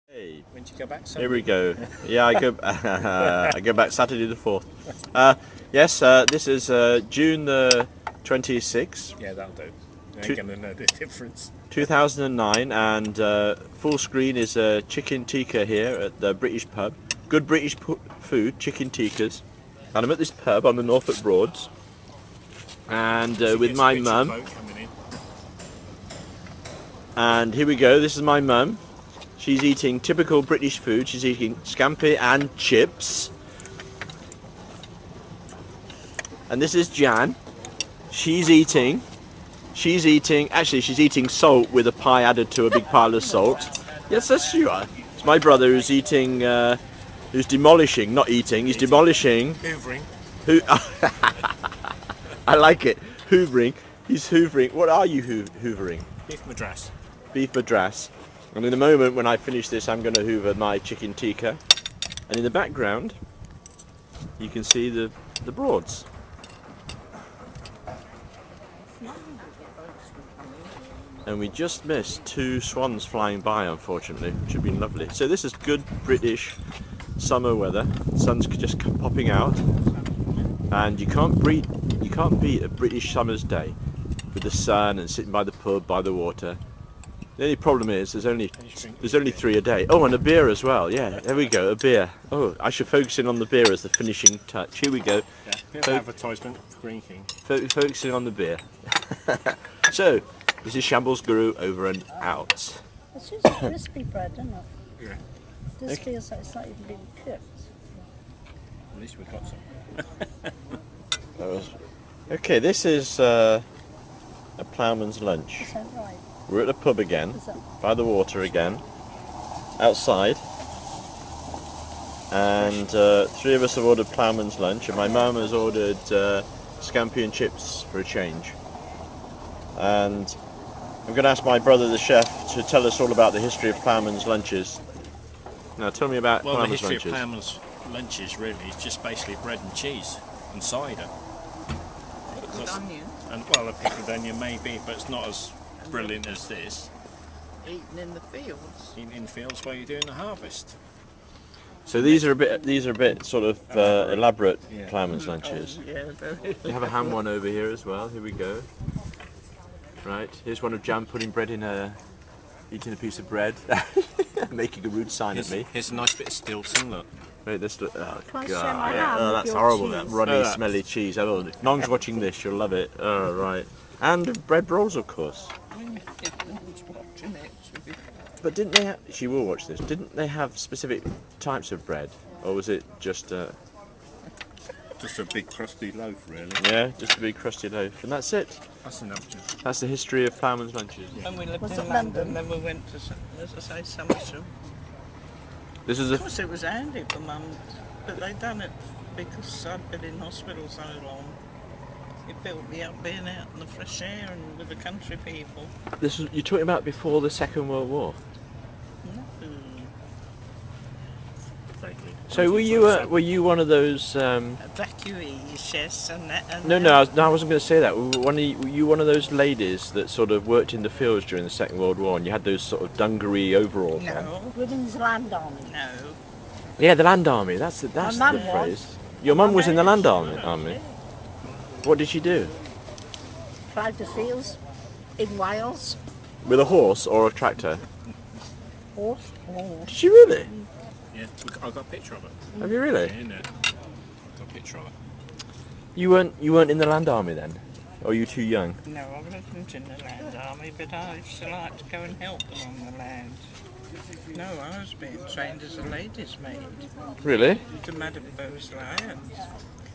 Hey, When did you go back? Sunday? here we go. Yeah, I go back Saturday the 4th. Yes, this is June the 26th, Yeah, that'll do. You ain't going to know the difference. 2009, and full screen is chicken tikka here at the British pub. Good British food, chicken tikkas. And I'm at this pub on the Norfolk Broads, and with my mum. And here we go, this is my mum. She's eating typical British food. She's eating scampi and chips. And this is Jan. She's eating salt with a pie added to a big pile of salt. Yes, that's you are. It's my brother who's eating, who's demolishing, not eating, he's demolishing. Hoovering. I like it. Hoovering. He's hoovering. What are you hoovering? Beef madras. Beef madras. And in a moment when I finish this, I'm going to hoover my chicken tikka. And in the background, you can see the Broads. And we just missed two swans flying by, unfortunately, which would have been lovely. So this is good British summer weather. The sun's just popping out, and you can't beat a British summer's day with the sun and sitting by the pub by the water. The only problem is there's only 3 a day. Oh, and a beer as well. Yeah, there we go, a beer. Oh, I should focus in on the beer as the finishing touch. Here we go. Yeah, bit of advertisement for Green King. Focusing on the beer. So, this is Shambles Guru over and out. It's just crispy bread, isn't it? Yeah. This feels like it's not even been cooked. At least we got some. Okay, this is a ploughman's lunch. Is that right? We're at the pub again, by the water again, outside, and 3 of us have ordered ploughman's lunch, and my mum has ordered scampi and chips for a change. And I'm going to ask my brother, the chef, to tell us all about the history of ploughman's lunches. Now, tell me about ploughman's lunches. Well, the history of ploughman's lunches really is just basically bread and cheese and cider. Pickled onion. And well, a pickled onion maybe, but it's not as brilliant as this. Eaten in the fields. Eaten in fields where you're doing the harvest. So these are a bit sort of elaborate ploughman's lunches. Oh, yeah, very. We have a ham one over here as well. Here we go. Right, here's one of Jan putting bread in eating a piece of bread, making a rude sign at me. Here's a nice bit of Stilton, look. Wait, this look. Oh Can I god, share my ham with that's your horrible. cheese? That runny, smelly cheese. Oh, if Nong's watching this, she'll love it. Oh right, and bread rolls, of course. But didn't they? She will watch this. Didn't they have specific types of bread, or was it just? Just a big crusty loaf, really. Yeah, just a big crusty loaf, and that's it. That's enough. That's the history of ploughman's lunches. Yeah. When we lived Was in it London, London? then we went to, as I say, Somerset. This is Of course, it was handy for Mum, but they done it because I'd been in hospital so long. It built me up being out in the fresh air and with the country people. this was you're talking about before the Second World War. No. So were you one of those? Evacuees, yes, and that. And No, I wasn't going to say that. Were you one of those ladies that sort of worked in the fields during the Second World War, and you had those sort of dungaree overalls on? No, Within the land army. no. Yeah, the land army. That's the mum phrase. Your mum was in the land army. Yeah. What did she do? Ploughed the fields in Wales. With a horse or a tractor? Horse. Did she really? Yeah, I got a picture of it. Have you really? Yeah, no. Got a picture of it. You weren't in the land army then, or were you too young? No, I wasn't in the land army, but I used to like to go and help them on the land. No, I was being trained as a lady's maid Really? to Madame Lyons,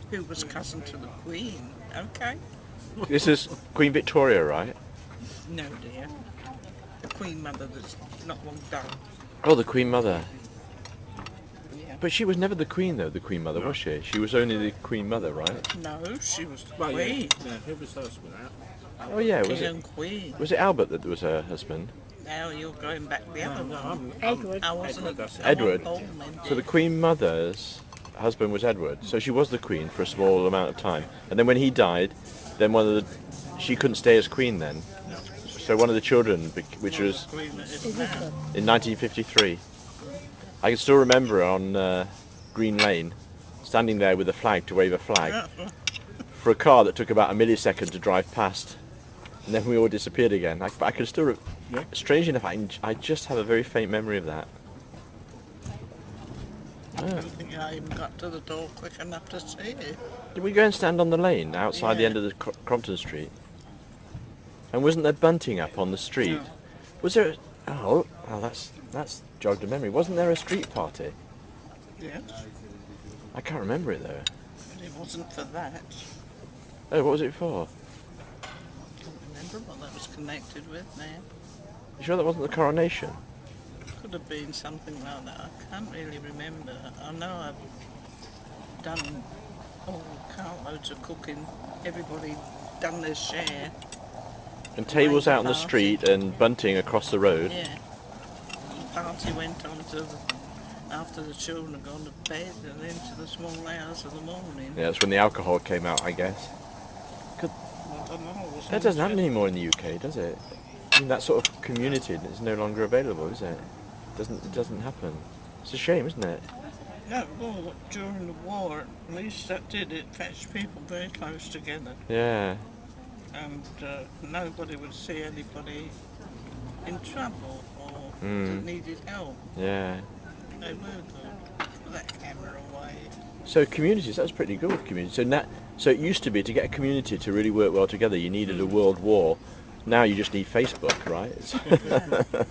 who was cousin to the Queen. Okay? This is Queen Victoria, right? No, dear. The Queen Mother that's not long done. Oh, the Queen Mother. Yeah. But she was never the Queen, though. The Queen Mother, was she? She was only the Queen Mother, right? No, she was the Queen. Yeah, who was hers with that? Oh yeah, King and Queen. Was it Albert that was her husband? Now you're going back the other one. Edward. I wasn't Edward. old man, So the Queen Mother's husband was Edward. So she was the Queen for a small amount of time, and then when he died, then she couldn't stay as Queen then. So one of the children, which was Queen that is Is it now. good? in 1953. I can still remember on Green Lane, standing there with a flag to wave a flag Yeah. for a car that took about a millisecond to drive past, and then we all disappeared again. But I can still, strange enough, I just have a very faint memory of that. I don't think I even got to the door quick enough to see it. Did we go and stand on the lane outside the Yeah. end of the Crompton Street? And wasn't there bunting up on the street? No. Was there? Oh, that's jogged a memory. Wasn't there a street party? Yes, I can't remember it though. but it wasn't for that. Oh, what was it for? Can't remember what that was connected with now. You sure that wasn't the coronation? Could have been something like that. I can't really remember. I know I've done cartloads of cooking. Everybody done their share. And tables Away out on the party. street and bunting across the road. Yeah. The party went on to after the children had gone to bed and into the small hours of the morning. Yeah, that's when the alcohol came out, I guess. I don't know. That doesn't happen anymore in the UK, does it? I mean, that sort of community is no longer available, is it? It doesn't happen. It's a shame, isn't it? No, well, during the war, at least that did. It fetched people very close together, Yeah. and nobody would see anybody in trouble or that Mm. needed help. Yeah. They were good. Put that camera away. So communities, that's pretty good with communities. So it used to be to get a community to really work well together, you needed a world war. Now you just need Facebook, right? Yeah.